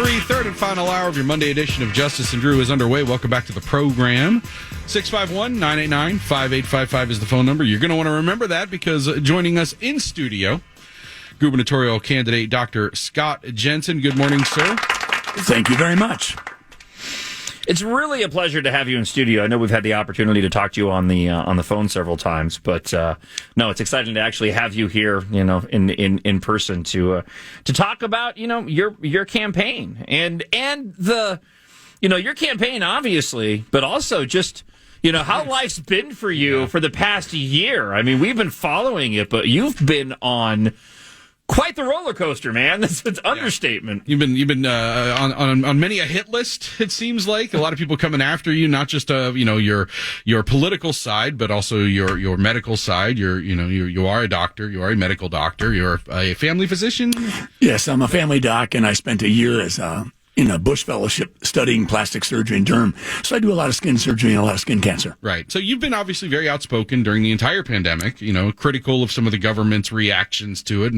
6:03, third and final hour of your Monday edition of Justice and Drew is underway. Welcome back to the program. 651-989-5855 is the phone number. You're going to want to remember that because joining us in studio, gubernatorial candidate Dr. Scott Jensen. Good morning, sir. Thank you very much. It's really a pleasure to have you in studio. I know we've had the opportunity to talk to you on the phone several times, but no, it's exciting to actually have you here, in person to talk about, your campaign and the, your campaign, obviously, but also just, how life's been for you for the past year. I mean, we've been following it, but you've been on quite the roller coaster, man. That's an understatement. You've been on many a hit list. It seems like a lot of people coming after you, not just your political side, but also your medical side. You are a doctor. You are a medical doctor. You're a family physician. Yes, I'm a family doc, and I spent a year as in a Bush Fellowship studying plastic surgery and derm. So I do a lot of skin surgery and a lot of skin cancer. Right. So you've been obviously very outspoken during the entire pandemic, critical of some of the government's reactions to it.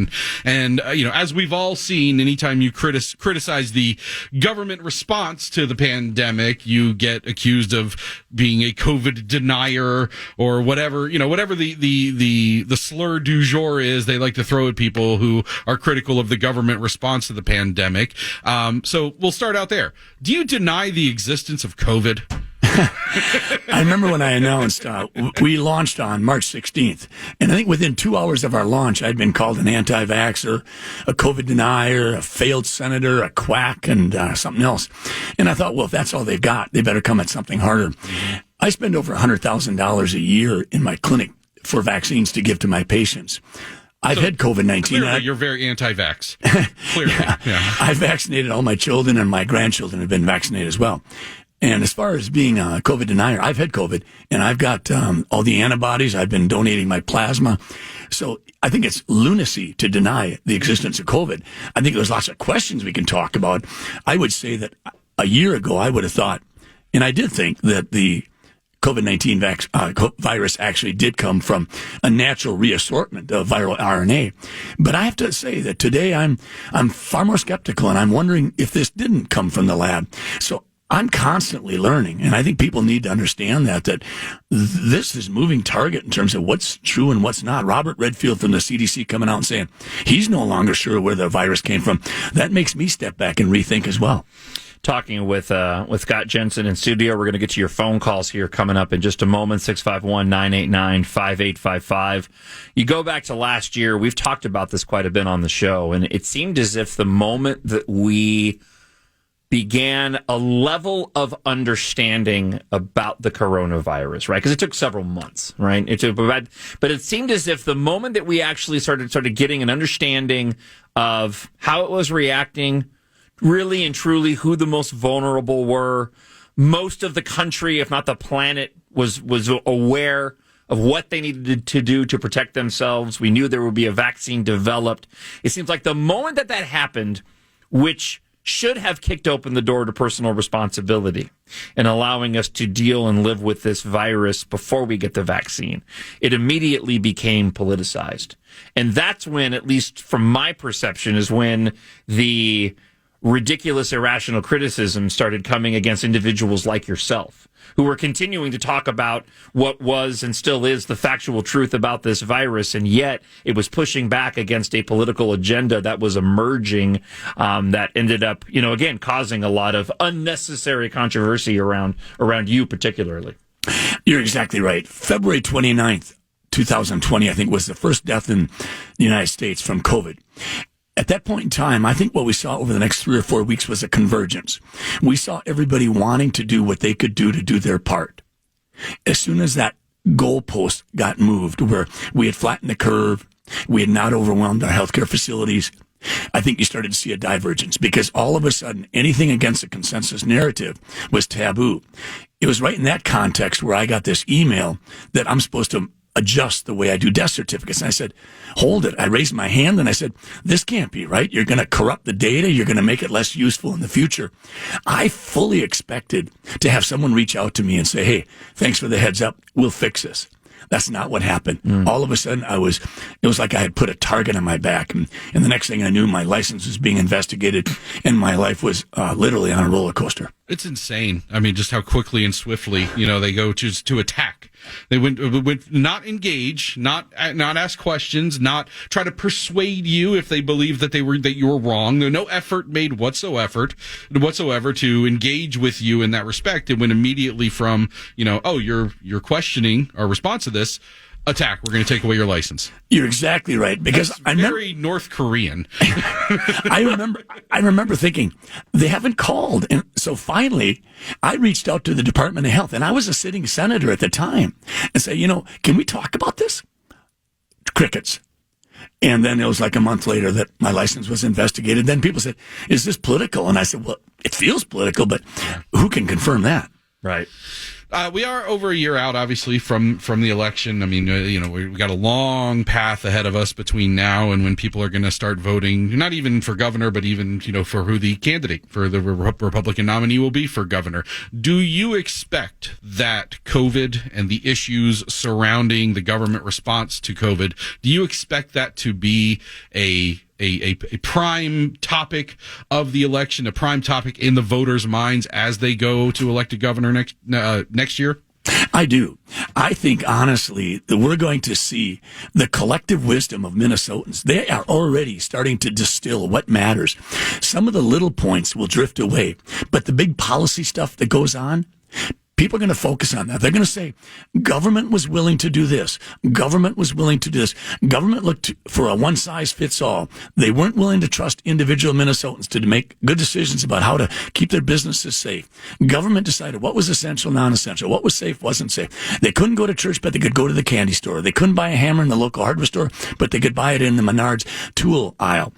And as we've all seen, anytime you criticize the government response to the pandemic, you get accused of being a COVID denier or whatever, whatever the slur du jour is they like to throw at people who are critical of the government response to the pandemic. So we'll start out there. Do you deny the existence of COVID? I remember when I announced we launched on March 16th, and I think within 2 hours of our launch, I'd been called an anti-vaxxer, a COVID denier, a failed senator, a quack, and something else. And I thought, well, if that's all they've got, they better come at something harder. I spend over $100,000 a year in my clinic for vaccines to give to my patients. I've had COVID-19. Clearly, you're very anti-vax. Clearly. Yeah. I've vaccinated all my children, and my grandchildren have been vaccinated as well. And as far as being a COVID denier, I've had COVID, and I've got all the antibodies. I've been donating my plasma. So I think it's lunacy to deny the existence of COVID. I think there's lots of questions we can talk about. I would say that a year ago, I would have thought, and I did think that the COVID-19 virus actually did come from a natural reassortment of viral RNA. But I have to say that today I'm far more skeptical, and I'm wondering if this didn't come from the lab. So I'm constantly learning, and I think people need to understand that this is moving target in terms of what's true and what's not. Robert Redfield from the CDC coming out and saying he's no longer sure where the virus came from. That makes me step back and rethink as well. Talking with Scott Jensen in studio. We're going to get to your phone calls here coming up in just a moment, 651-989-5855. You go back to last year, we've talked about this quite a bit on the show, and it seemed as if the moment that we began a level of understanding about the coronavirus, right? Because it took several months, right? But it seemed as if the moment that we actually started getting an understanding of how it was reacting, really and truly who the most vulnerable were. Most of the country, if not the planet, was aware of what they needed to do to protect themselves. We knew there would be a vaccine developed. It seems like the moment that happened, which should have kicked open the door to personal responsibility and allowing us to deal and live with this virus before we get the vaccine, it immediately became politicized. And that's when, at least from my perception, is when the ridiculous, irrational criticism started coming against individuals like yourself, who were continuing to talk about what was and still is the factual truth about this virus, and yet it was pushing back against a political agenda that was emerging, that ended up, again, causing a lot of unnecessary controversy around you particularly. You're exactly right. February 29th, 2020, I think, was the first death in the United States from COVID. At that point in time, I think what we saw over the next 3 or 4 weeks was a convergence. We saw everybody wanting to do what they could do to do their part. As soon as that goalpost got moved, where we had flattened the curve, we had not overwhelmed our healthcare facilities, I think you started to see a divergence, because all of a sudden anything against the consensus narrative was taboo. It was right in that context where I got this email that I'm supposed to adjust the way I do death certificates. And I said, hold it. I raised my hand and I said, this can't be right. You're going to corrupt the data. You're going to make it less useful in the future. I fully expected to have someone reach out to me and say, hey, thanks for the heads up. We'll fix this. That's not what happened. All of a sudden, it was like I had put a target on my back. And the next thing I knew, my license was being investigated and my life was literally on a roller coaster. It's insane. I mean, just how quickly and swiftly, they go to attack. They went not engage, not ask questions, not try to persuade you if they believe that you were wrong. There no effort made whatsoever to engage with you in that respect. It went immediately from, you're questioning our response to this. Attack. We're going to take away your license. You're exactly right. Because That's very North Korean. I remember thinking they haven't called, and so finally I reached out to the Department of Health, and I was a sitting senator at the time, and say, can we talk about this? Crickets. And then it was like a month later that my license was investigated. Then people said, "Is this political?" And I said, "Well, it feels political, but who can confirm that?" Right. We are over a year out, obviously, from the election. I mean, we got a long path ahead of us between now and when people are going to start voting, not even for governor, but even, for who the candidate for the Republican nominee will be for governor. Do you expect that COVID and the issues surrounding the government response to COVID, do you expect that to be a prime topic of the election, a prime topic in the voters' minds as they go to elect a governor next year? I do. I think, honestly, that we're going to see the collective wisdom of Minnesotans. They are already starting to distill what matters. Some of the little points will drift away, but the big policy stuff that goes on, people are going to focus on that. They're going to say, government was willing to do this. Government was willing to do this. Government looked for a one-size-fits-all. They weren't willing to trust individual Minnesotans to make good decisions about how to keep their businesses safe. Government decided what was essential, non-essential, what was safe, wasn't safe. They couldn't go to church, but they could go to the candy store. They couldn't buy a hammer in the local hardware store, but they could buy it in the Menards tool aisle.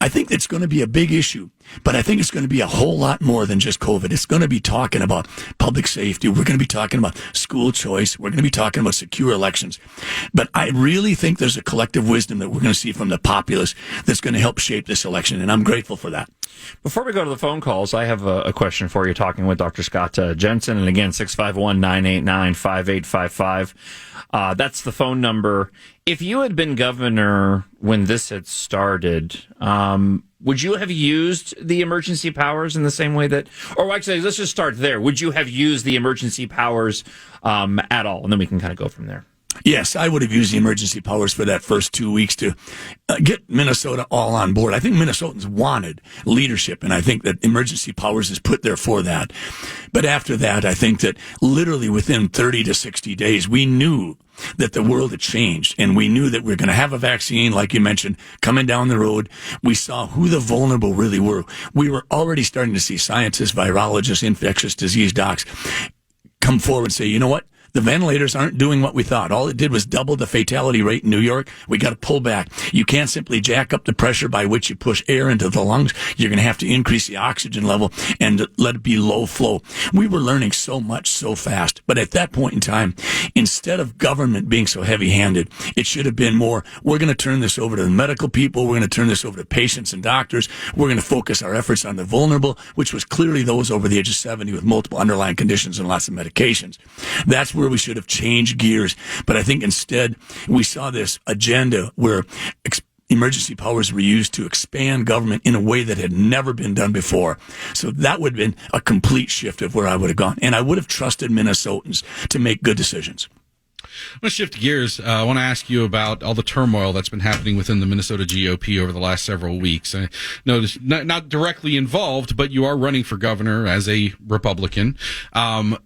I think it's going to be a big issue, but I think it's going to be a whole lot more than just COVID. It's going to be talking about public safety. We're going to be talking about school choice. We're going to be talking about secure elections. But I really think there's a collective wisdom that we're going to see from the populace that's going to help shape this election, and I'm grateful for that. Before we go to the phone calls, I have a question for you, talking with Dr. Scott Jensen. And again, 651-989-5855. That's the phone number. If you had been governor when this had started, would you have used the emergency powers in the same way that, or actually, let's just start there. Would you have used the emergency powers at all? And then we can kind of go from there. Yes, I would have used the emergency powers for that first 2 weeks to get Minnesota all on board. I think Minnesotans wanted leadership, and I think that emergency powers is put there for that. But after that, I think that literally within 30 to 60 days, we knew that the world had changed, and we knew that we were going to have a vaccine, like you mentioned, coming down the road. We saw who the vulnerable really were. We were already starting to see scientists, virologists, infectious disease docs come forward and say, you know what? The ventilators aren't doing what we thought. All it did was double the fatality rate in New York. We got to pull back. You can't simply jack up the pressure by which you push air into the lungs. You're going to have to increase the oxygen level and let it be low flow. We were learning so much so fast. But at that point in time, instead of government being so heavy-handed, it should have been more, we're going to turn this over to the medical people. We're going to turn this over to patients and doctors. We're going to focus our efforts on the vulnerable, which was clearly those over the age of 70 with multiple underlying conditions and lots of medications. That's where we should have changed gears. But I think instead we saw this agenda where emergency powers were used to expand government in a way that had never been done before. So that would have been a complete shift of where I would have gone. And I would have trusted Minnesotans to make good decisions. I'm going to shift gears. I want to ask you about all the turmoil that's been happening within the Minnesota GOP over the last several weeks. I know this not directly involved, but you are running for governor as a Republican.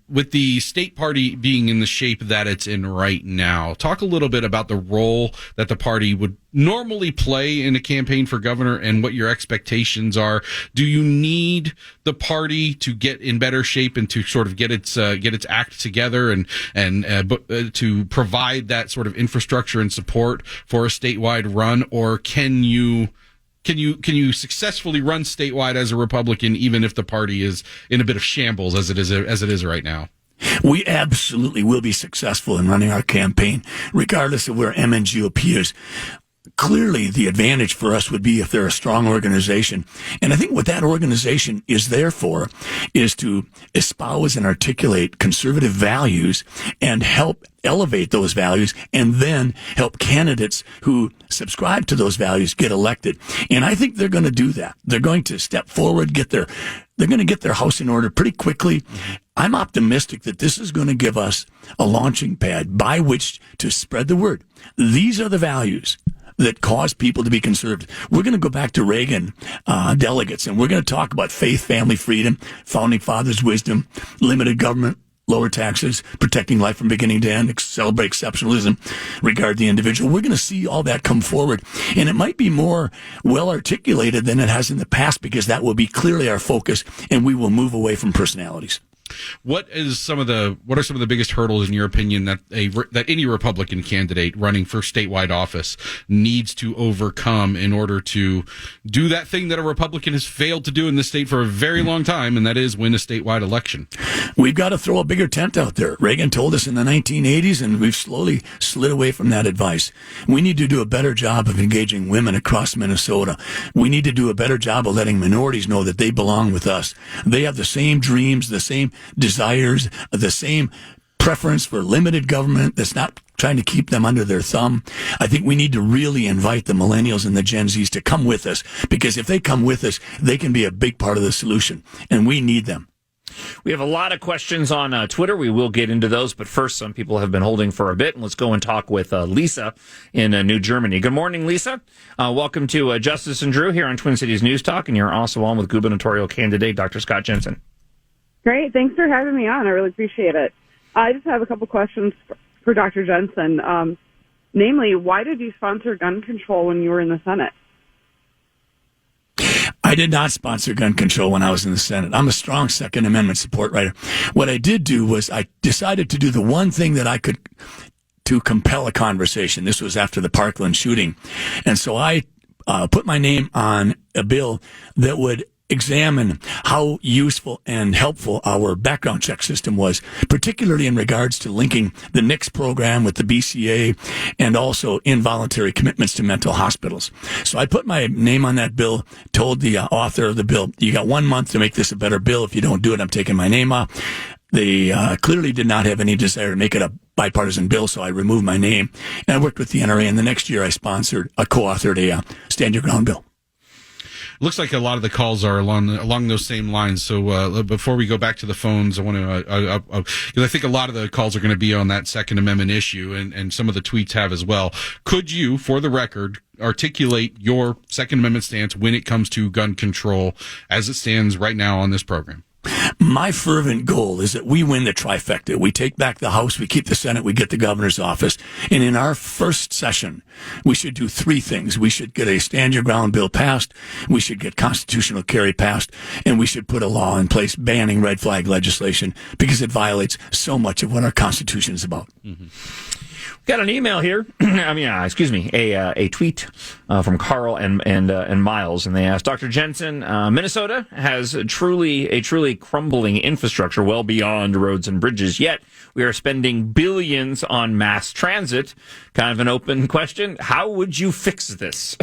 With the state party being in the shape that it's in right now, talk a little bit about the role that the party would normally play in a campaign for governor and what your expectations are. Do you need the party to get in better shape and to sort of get its act together and to provide that sort of infrastructure and support for a statewide run, or can you successfully run statewide as a Republican even if the party is in a bit of shambles as it is right now? We absolutely will be successful in running our campaign, regardless of where MNGOP is. clearly the advantage for us would be if they're a strong organization. And I think what that organization is there for is to espouse and articulate conservative values and help elevate those values, and then help candidates who subscribe to those values get elected. And I think they're going to do that. They're going to step forward, they're going to get their house in order pretty quickly. I'm optimistic that this is going to give us a launching pad by which to spread the word. These are the values that cause people to be conservative. We're going to go back to Reagan delegates, and we're going to talk about faith, family, freedom, founding fathers' wisdom, limited government, lower taxes, protecting life from beginning to end, celebrate exceptionalism, regard the individual. We're going to see all that come forward. And it might be more well articulated than it has in the past, because that will be clearly our focus, and we will move away from personalities. What are some of the biggest hurdles in your opinion that any Republican candidate running for statewide office needs to overcome in order to do that thing that a Republican has failed to do in this state for a very long time, and that is win a statewide election? We've got to throw a bigger tent out there. Reagan told us in the 1980s, and we've slowly slid away from that advice. We need to do a better job of engaging women across Minnesota. We need to do a better job of letting minorities know that they belong with us. They have the same dreams, the same desires, the same preference for limited government that's not trying to keep them under their thumb. I think we need to really invite the millennials and the Gen Zs to come with us, because if they come with us, they can be a big part of the solution, and we need them. We have a lot of questions on Twitter. We will get into those, but first, some people have been holding for a bit, and let's go and talk with Lisa in New Germany. Good morning, Lisa. Welcome to Justice and Drew here on Twin Cities News Talk, and you're also on with gubernatorial candidate Dr. Scott Jensen. Great. Thanks for having me on. I really appreciate it. I just have a couple questions for Dr. Jensen. Namely, why did you sponsor gun control when you were in the Senate? I did not sponsor gun control when I was in the Senate. I'm a strong Second Amendment support writer. What I did do was I decided to do the one thing that I could to compel a conversation. This was after the Parkland shooting. And so I put my name on a bill that would examine how useful and helpful our background check system was, particularly in regards to linking the NICS program with the BCA and also involuntary commitments to mental hospitals. So I put my name on that bill, told the author of the bill, you got 1 month to make this a better bill. If you don't do it, I'm taking my name off. They clearly did not have any desire to make it a bipartisan bill, so I removed my name. And I worked with the NRA, and the next year I co-authored a Stand Your Ground bill. Looks like a lot of the calls are along those same lines. So before we go back to the phones, I want to because I think a lot of the calls are going to be on that Second Amendment issue, and some of the tweets have as well. Could you, for the record, articulate your Second Amendment stance when it comes to gun control as it stands right now on this program? My fervent goal is that we win the trifecta. We take back the House, we keep the Senate, we get the governor's office. And in our first session, we should do three things. We should get a Stand Your Ground bill passed, we should get constitutional carry passed, and we should put a law in place banning red flag legislation, because it violates so much of what our Constitution is about. Mm-hmm. Got an email here. A tweet from Carl and Miles, and they asked, Dr. Jensen, Minnesota has a truly crumbling infrastructure well beyond roads and bridges. Yet we are spending billions on mass transit. Kind of an open question. How would you fix this?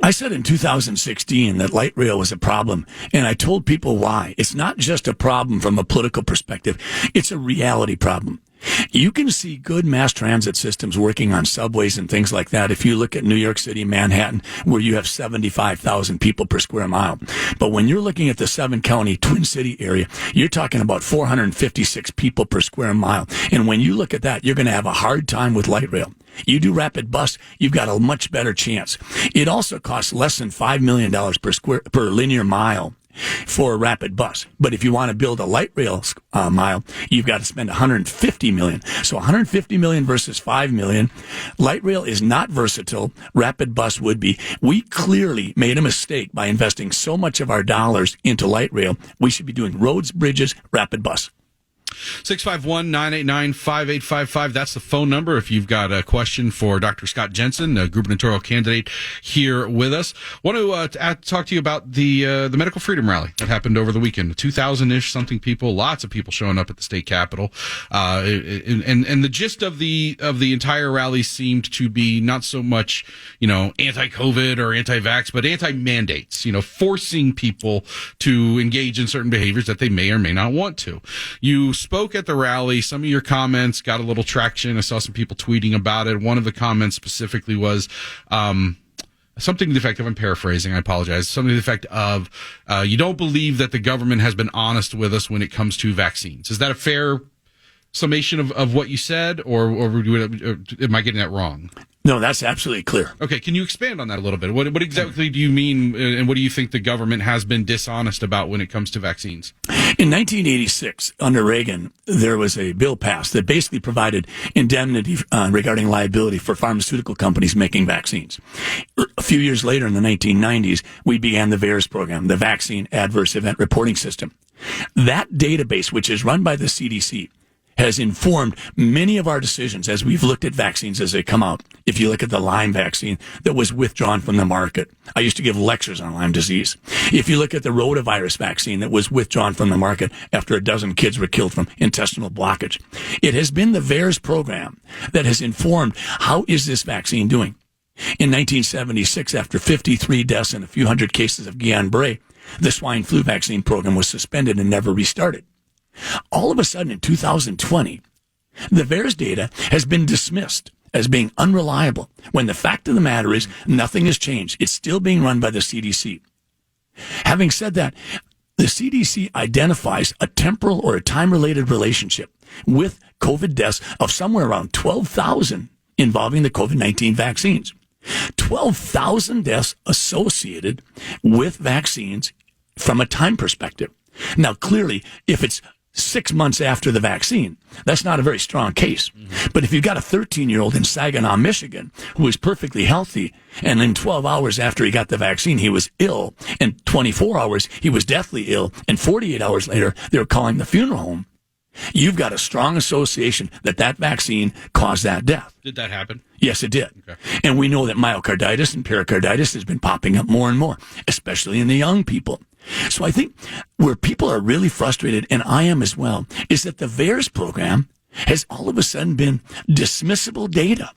I said in 2016 that light rail was a problem, and I told people why. It's not just a problem from a political perspective. It's a reality problem. You can see good mass transit systems working on subways and things like that if you look at New York City, Manhattan, where you have 75,000 people per square mile. But when you're looking at the 7-county Twin City area, you're talking about 456 people per square mile. And when you look at that, you're going to have a hard time with light rail. You do rapid bus, you've got a much better chance. It also costs less than $5 million per linear mile for a rapid bus. But if you want to build a light rail mile, you've got to spend $150 million. So $150 million versus $5 million. Light rail is not versatile. Rapid bus would be. We clearly made a mistake by investing so much of our dollars into light rail. We should be doing roads, bridges, rapid bus. 651-989-5855. That's the phone number if you've got a question for Dr. Scott Jensen, a gubernatorial candidate here with us. Want to talk to you about the Medical Freedom Rally that happened over the weekend. 2,000-ish something people, lots of people showing up at the state capitol. And the gist of the entire rally seemed to be not so much, anti-COVID or anti-vax, but anti-mandates, forcing people to engage in certain behaviors that they may or may not want to. You spoke at the rally. Some of your comments got a little traction. I saw some people tweeting about it. One of the comments specifically was something to the effect of, I'm paraphrasing, I apologize, something to the effect of, you don't believe that the government has been honest with us when it comes to vaccines. Is that a fair summation of what you said, or am I getting that wrong? No, that's absolutely clear. Okay, can you expand on that a little bit? What exactly do you mean, and what do you think the government has been dishonest about when it comes to vaccines? In 1986, under Reagan, there was a bill passed that basically provided indemnity regarding liability for pharmaceutical companies making vaccines. A few years later, in the 1990s, we began the VAERS program, the Vaccine Adverse Event Reporting System. That database, which is run by the CDC, has informed many of our decisions as we've looked at vaccines as they come out. If you look at the Lyme vaccine that was withdrawn from the market, I used to give lectures on Lyme disease. If you look at the rotavirus vaccine that was withdrawn from the market after a dozen kids were killed from intestinal blockage, it has been the VAERS program that has informed how is this vaccine doing. In 1976, after 53 deaths and a few hundred cases of Guillain-Barré, the swine flu vaccine program was suspended and never restarted. All of a sudden, in 2020, the VAERS data has been dismissed as being unreliable, when the fact of the matter is nothing has changed. It's still being run by the CDC. Having said that, the CDC identifies a temporal or a time-related relationship with COVID deaths of somewhere around 12,000 involving the COVID-19 vaccines. 12,000 deaths associated with vaccines from a time perspective. Now, clearly, if it's 6 months after the vaccine, that's not a very strong case. But if you've got a 13-year-old in Saginaw, Michigan, who is perfectly healthy, and in 12 hours after he got the vaccine, he was ill, and 24 hours, he was deathly ill, and 48 hours later, they were calling the funeral home, you've got a strong association that that vaccine caused that death. Did that happen? Yes, it did. Okay. And we know that myocarditis and pericarditis has been popping up more and more, especially in the young people. So I think where people are really frustrated, and I am as well, is that the VAERS program has all of a sudden been dismissible data.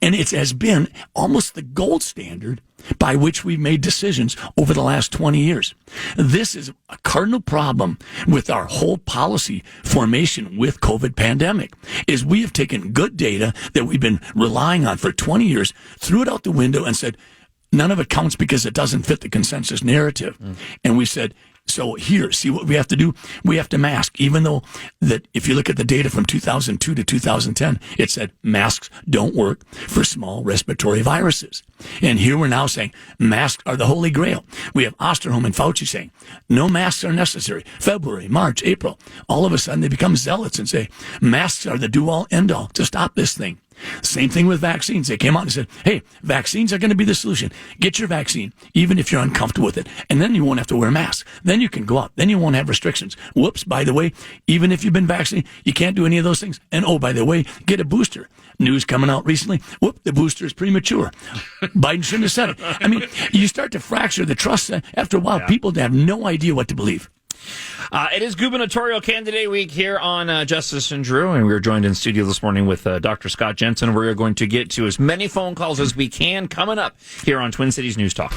And it has been almost the gold standard by which we've made decisions over the last 20 years. This is a cardinal problem with our whole policy formation with COVID pandemic, is we have taken good data that we've been relying on for 20 years, threw it out the window and said, none of it counts because it doesn't fit the consensus narrative. And we said, so here, see what we have to do? We have to mask, even though that if you look at the data from 2002 to 2010, it said masks don't work for small respiratory viruses. And here we're now saying masks are the holy grail. We have Osterholm and Fauci saying no masks are necessary. February, March, April. All of a sudden they become zealots and say masks are the do-all, end-all to stop this thing. Same thing with vaccines. They came out and said, hey, vaccines are going to be the solution. Get your vaccine, even if you're uncomfortable with it. And then you won't have to wear masks. Then you can go out. Then you won't have restrictions. Whoops, by the way, even if you've been vaccinated, you can't do any of those things. And oh, by the way, get a booster. News coming out recently, whoop, the booster is premature. Biden shouldn't have said it. I mean, you start to fracture the trust. After a while, people have no idea what to believe. It is gubernatorial candidate week here on Justice and Drew, and we're joined in studio this morning with Dr. Scott Jensen. We're going to get to as many phone calls as we can coming up here on Twin Cities News Talk.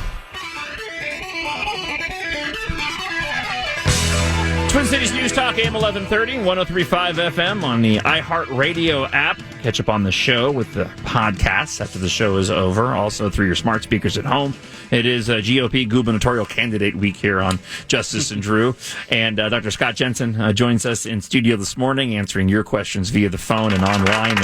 Twin Cities News Talk, AM 1130, 103.5 FM on the iHeartRadio app. Catch up on the show with the podcasts after the show is over. Also through your smart speakers at home. It is GOP gubernatorial candidate week here on Justice and Drew. And Dr. Scott Jensen joins us in studio this morning, answering your questions via the phone and online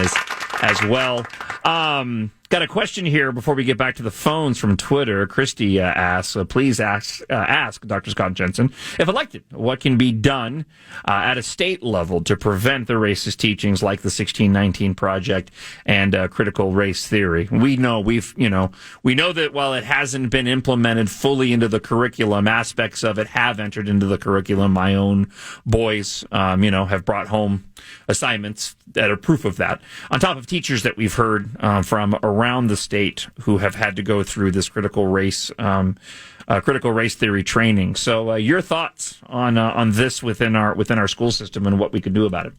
as well. Got Got a question here before we get back to the phones from Twitter. Christy asks, please ask Dr. Scott Jensen, if elected, what can be done at a state level to prevent the racist teachings like the 1619 Project and critical race theory? We know that while it hasn't been implemented fully into the curriculum, aspects of it have entered into the curriculum. My own boys, have brought home assignments that are proof of that. On top of teachers that we've heard from around the state who have had to go through this critical race theory training. So, your thoughts on this within our school system and what we could do about it?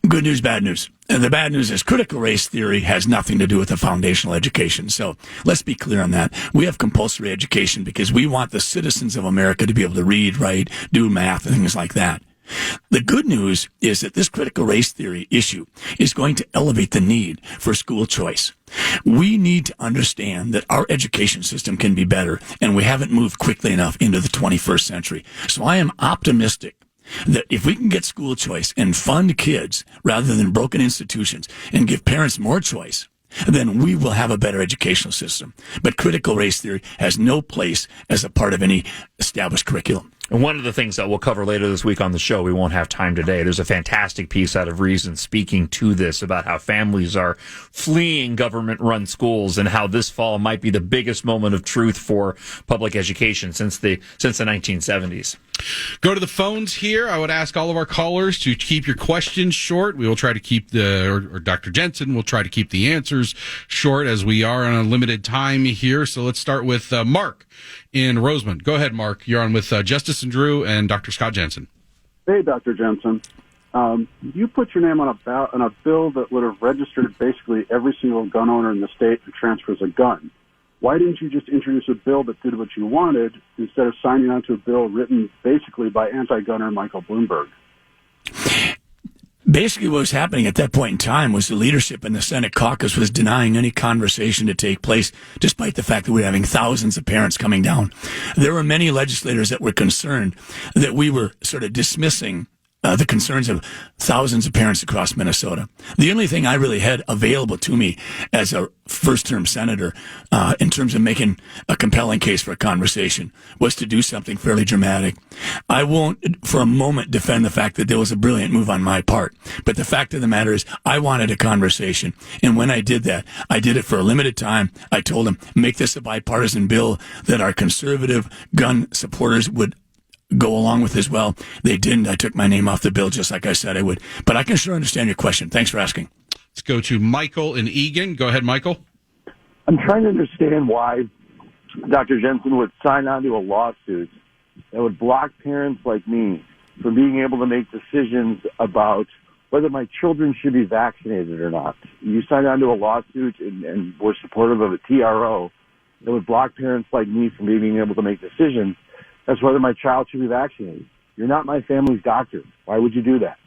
Good news, bad news. And the bad news is critical race theory has nothing to do with the foundational education. So let's be clear on that. We have compulsory education because we want the citizens of America to be able to read, write, do math, and things like that. The good news is that this critical race theory issue is going to elevate the need for school choice. We need to understand that our education system can be better, and we haven't moved quickly enough into the 21st century. So I am optimistic that if we can get school choice and fund kids rather than broken institutions and give parents more choice, then we will have a better educational system. But critical race theory has no place as a part of any established curriculum. And one of the things that we'll cover later this week on the show, we won't have time today. There's a fantastic piece out of Reason speaking to this about how families are fleeing government-run schools and how this fall might be the biggest moment of truth for public education since the 1970s. Go to the phones here. I would ask all of our callers to keep your questions short. We will try to keep or Dr. Jensen will try to keep the answers short as we are on a limited time here. So let's start with Mark in Rosemont. Go ahead, Mark. You're on with Justice and Drew and Dr. Scott Jensen. Hey, Dr. Jensen. You put your name on a bill that would have registered basically every single gun owner in the state who transfers a gun. Why didn't you just introduce a bill that did what you wanted instead of signing on to a bill written basically by anti-gunner Michael Bloomberg? Basically, what was happening at that point in time was the leadership in the Senate caucus was denying any conversation to take place, despite the fact that we were having thousands of parents coming down. There were many legislators that were concerned that we were sort of dismissing the concerns of thousands of parents across Minnesota. The only thing I really had available to me as a first-term senator in terms of making a compelling case for a conversation was to do something fairly dramatic. I won't for a moment defend the fact that there was a brilliant move on my part, but the fact of the matter is I wanted a conversation, and when I did that, I did it for a limited time. I told them, make this a bipartisan bill that our conservative gun supporters would go along with as well. They didn't. I took my name off the bill just like I said I would. But I can sure understand your question. Thanks for asking. Let's go to Michael in Eagan. Go ahead, Michael. I'm trying to understand why Dr. Jensen would sign on to a lawsuit that would block parents like me from being able to make decisions about whether my children should be vaccinated or not. You signed on to a lawsuit and were supportive of a TRO that would block parents like me from being able to make decisions as whether my child should be vaccinated. You're not my family's doctor. Why would you do that?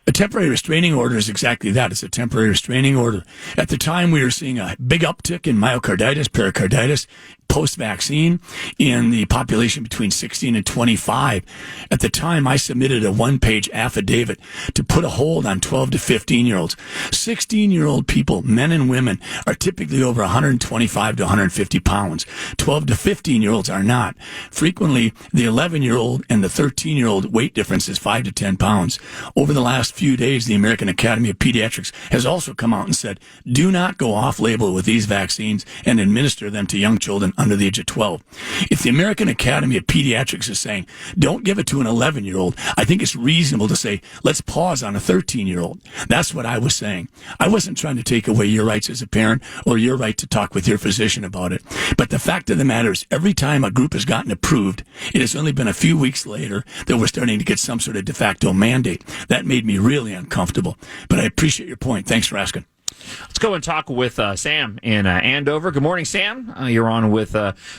A temporary restraining order is exactly that. It's a temporary restraining order. At the time, we were seeing a big uptick in myocarditis, pericarditis, post-vaccine in the population between 16 and 25. At the time, I submitted a one-page affidavit to put a hold on 12 to 15-year-olds. 16-year-old people, men and women, are typically over 125 to 150 pounds. 12 to 15-year-olds are not. Frequently, the 11-year-old and the 13-year-old weight difference is 5 to 10 pounds. Over the last few days, the American Academy of Pediatrics has also come out and said, do not go off-label with these vaccines and administer them to young children under the age of 12. If the American Academy of Pediatrics is saying, don't give it to an 11-year-old, I think it's reasonable to say, let's pause on a 13-year-old. That's what I was saying. I wasn't trying to take away your rights as a parent or your right to talk with your physician about it. But the fact of the matter is, every time a group has gotten approved, it has only been a few weeks later that we're starting to get some sort of de facto mandate. That made me really uncomfortable. But I appreciate your point. Thanks for asking. Let's go and talk with Sam in Andover. Good morning, Sam. You're on with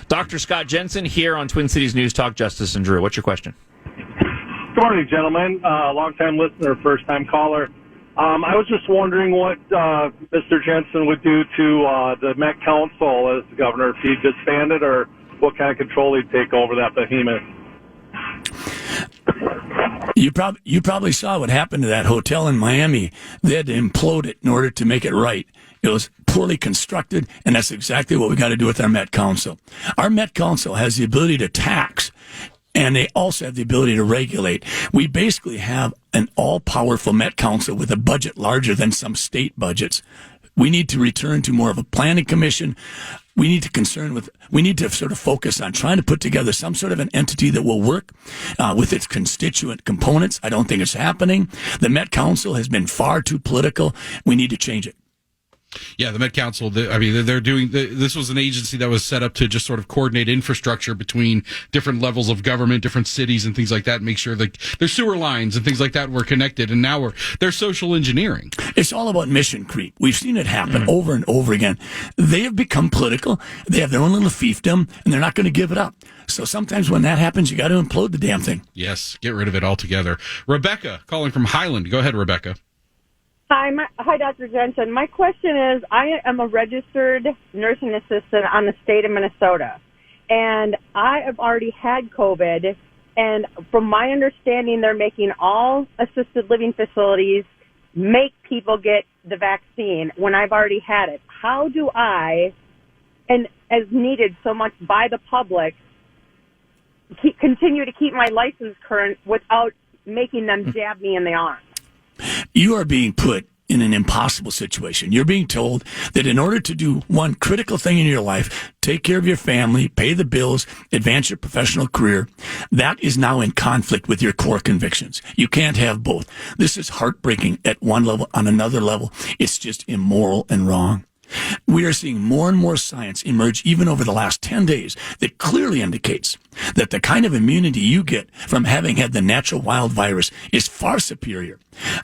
Dr. Scott Jensen here on Twin Cities News Talk, Justice and Drew. What's your question? Good morning, gentlemen. Long-time listener, first-time caller. I was just wondering what Mr. Jensen would do to the Met Council as the governor, if he'd disband it, or what kind of control he'd take over that behemoth. You probably saw what happened to that hotel in Miami. They had to implode it in order to make it right. It was poorly constructed, and that's exactly what we got to do with our Met Council. Our Met Council has the ability to tax, and they also have the ability to regulate. We basically have an all-powerful Met Council with a budget larger than some state budgets. We need to return to more of a planning commission. We need to sort of focus on trying to put together some sort of an entity that will work with its constituent components. I don't think it's happening. The Met Council has been far too political. We need to change it. Yeah, the Met Council, they're doing, this was an agency that was set up to just sort of coordinate infrastructure between different levels of government, different cities and things like that, and make sure that their sewer lines and things like that were connected, and now they're social engineering. It's all about mission creep. We've seen it happen over and over again. They have become political, they have their own little fiefdom, and they're not going to give it up. So sometimes when that happens, you got to implode the damn thing. Yes, get rid of it altogether. Rebecca, calling from Highland. Go ahead, Rebecca. Hi, Dr. Jensen. My question is, I am a registered nursing assistant on the state of Minnesota, and I have already had COVID, and from my understanding, they're making all assisted living facilities make people get the vaccine when I've already had it. How do I, and as needed so much by the public, continue to keep my license current without making them jab me in the arm? You are being put in an impossible situation. You're being told that in order to do one critical thing in your life, take care of your family, pay the bills, advance your professional career, that is now in conflict with your core convictions. You can't have both. This is heartbreaking at one level. On another level, it's just immoral and wrong. We are seeing more and more science emerge even over the last 10 days that clearly indicates that the kind of immunity you get from having had the natural wild virus is far superior.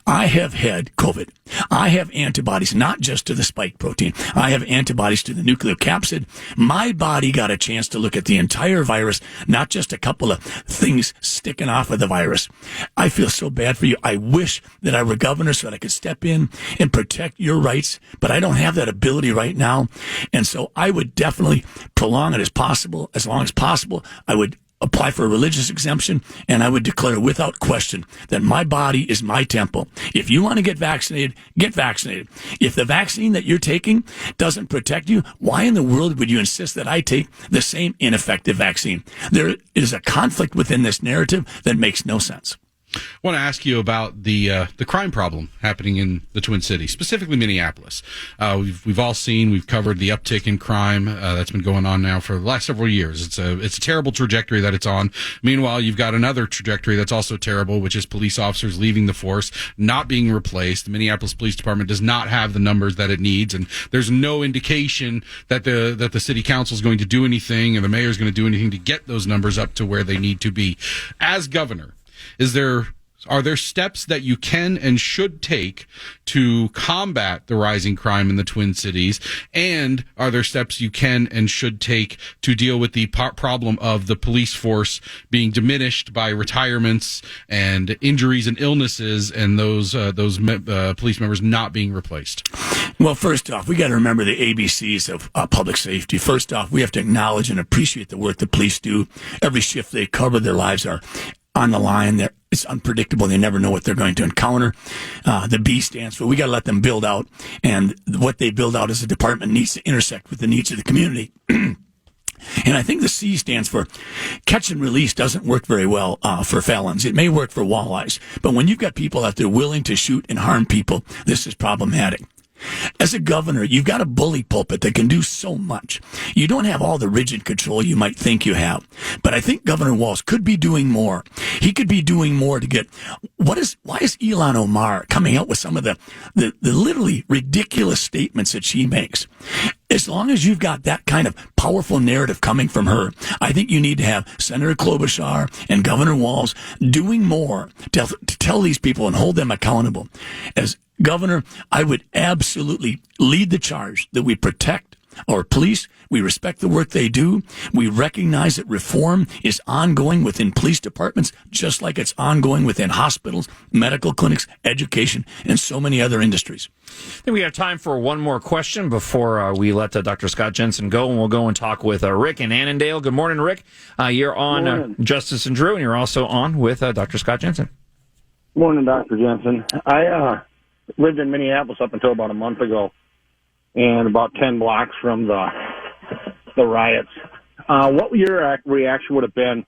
I have had COVID. I have antibodies not just to the spike protein. I have antibodies to the nucleocapsid. My body got a chance to look at the entire virus, not just a couple of things sticking off of the virus. I feel so bad for you. I wish that I were governor so that I could step in and protect your rights, but I don't have that ability right now. And so I would definitely prolong it as long as possible. I would apply for a religious exemption, and I would declare without question that my body is my temple. If you want to get vaccinated, get vaccinated. If the vaccine that you're taking doesn't protect you, why in the world would you insist that I take the same ineffective vaccine? There is a conflict within this narrative that makes no sense. I want to ask you about the crime problem happening in the Twin Cities, specifically Minneapolis. We've all seen, we've covered the uptick in crime that's been going on now for the last several years. It's a terrible trajectory that it's on. Meanwhile, you've got another trajectory that's also terrible, which is police officers leaving the force, not being replaced. The Minneapolis Police Department does not have the numbers that it needs, and there's no indication that the city council is going to do anything, or the mayor is going to do anything to get those numbers up to where they need to be. As governor, are there steps that you can and should take to combat the rising crime in the Twin Cities? And are there steps you can and should take to deal with the problem of the police force being diminished by retirements and injuries and illnesses, and those police members not being replaced? Well, first off, we got to remember the ABCs of public safety. First off, we have to acknowledge and appreciate the work the police do. Every shift they cover, their lives are on the line. It's unpredictable. They never know what they're going to encounter. The B stands for we got to let them build out, and what they build out as a department needs to intersect with the needs of the community. And I think the C stands for catch and release doesn't work very well for felons. It may work for walleyes, but when you've got people out there willing to shoot and harm people, this is problematic. As a governor, you've got a bully pulpit that can do so much. You don't have all the rigid control you might think you have. But I think Governor Walz could be doing more. He could be doing more to get... why is Ilhan Omar coming out with some of the literally ridiculous statements that she makes? As long as you've got that kind of powerful narrative coming from her, I think you need to have Senator Klobuchar and Governor Walz doing more to tell these people and hold them accountable. As governor, I would absolutely lead the charge that we protect our police. We respect the work they do. We recognize that reform is ongoing within police departments, just like it's ongoing within hospitals, medical clinics, education, and so many other industries. I think we have time for one more question before we let Dr. Scott Jensen go, and we'll go and talk with Rick in Annandale. Good morning, Rick. You're on Justice and Drew, and you're also on with Dr. Scott Jensen. Morning, Dr. Jensen. I lived in Minneapolis up until about a month ago, and about 10 blocks from the riots. What your reaction would have been,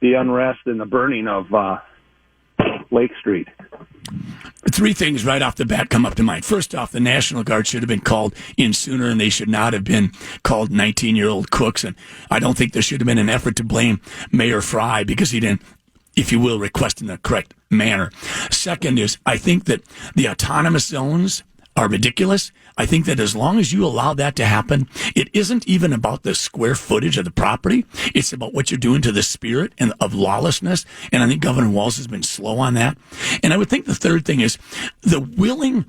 the unrest and the burning of Lake Street? Three things right off the bat come up to mind. First off, the National Guard should have been called in sooner, and they should not have been called 19-year-old crooks. And I don't think there should have been an effort to blame Mayor Fry because he didn't, if you will, request in the correct manner. Second is, I think that the autonomous zones are ridiculous. I think that as long as you allow that to happen, it isn't even about the square footage of the property. It's about what you're doing to the spirit and of lawlessness. And I think Governor Walz has been slow on that. And I would think the third thing is the willing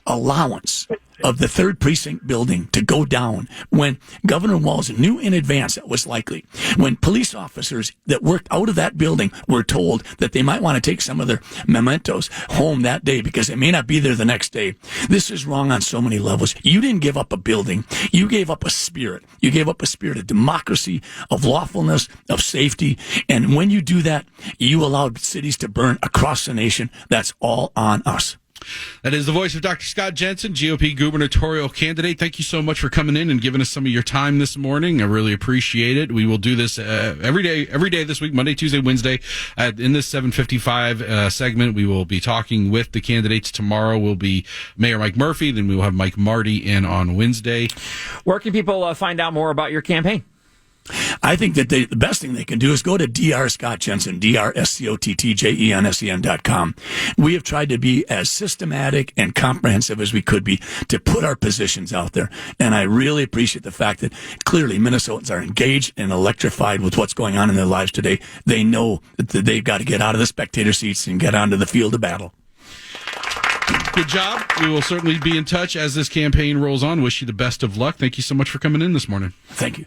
allowance of the 3rd Precinct building to go down when Governor Walz knew in advance that was likely. When police officers that worked out of that building were told that they might want to take some of their mementos home that day because they may not be there the next day. This is wrong on so many levels. You didn't give up a building. You gave up a spirit. You gave up a spirit of democracy, of lawfulness, of safety. And when you do that, you allowed cities to burn across the nation. That's all on us. That is the voice of Dr. Scott Jensen, GOP gubernatorial candidate. Thank you so much for coming in and giving us some of your time this morning. I really appreciate it. We will do this every day this week, Monday, Tuesday, Wednesday. In this 7:55 segment, we will be talking with the candidates. Tomorrow will be Mayor Mike Murphy. Then we will have Mike Marty in on Wednesday. Where can people find out more about your campaign? I think that the best thing they can do is go to Dr. Scott Jensen, DrScottJensen.com. We have tried to be as systematic and comprehensive as we could be to put our positions out there. And I really appreciate the fact that clearly Minnesotans are engaged and electrified with what's going on in their lives today. They know that they've got to get out of the spectator seats and get onto the field of battle. Good job. We will certainly be in touch as this campaign rolls on. Wish you the best of luck. Thank you so much for coming in this morning. Thank you.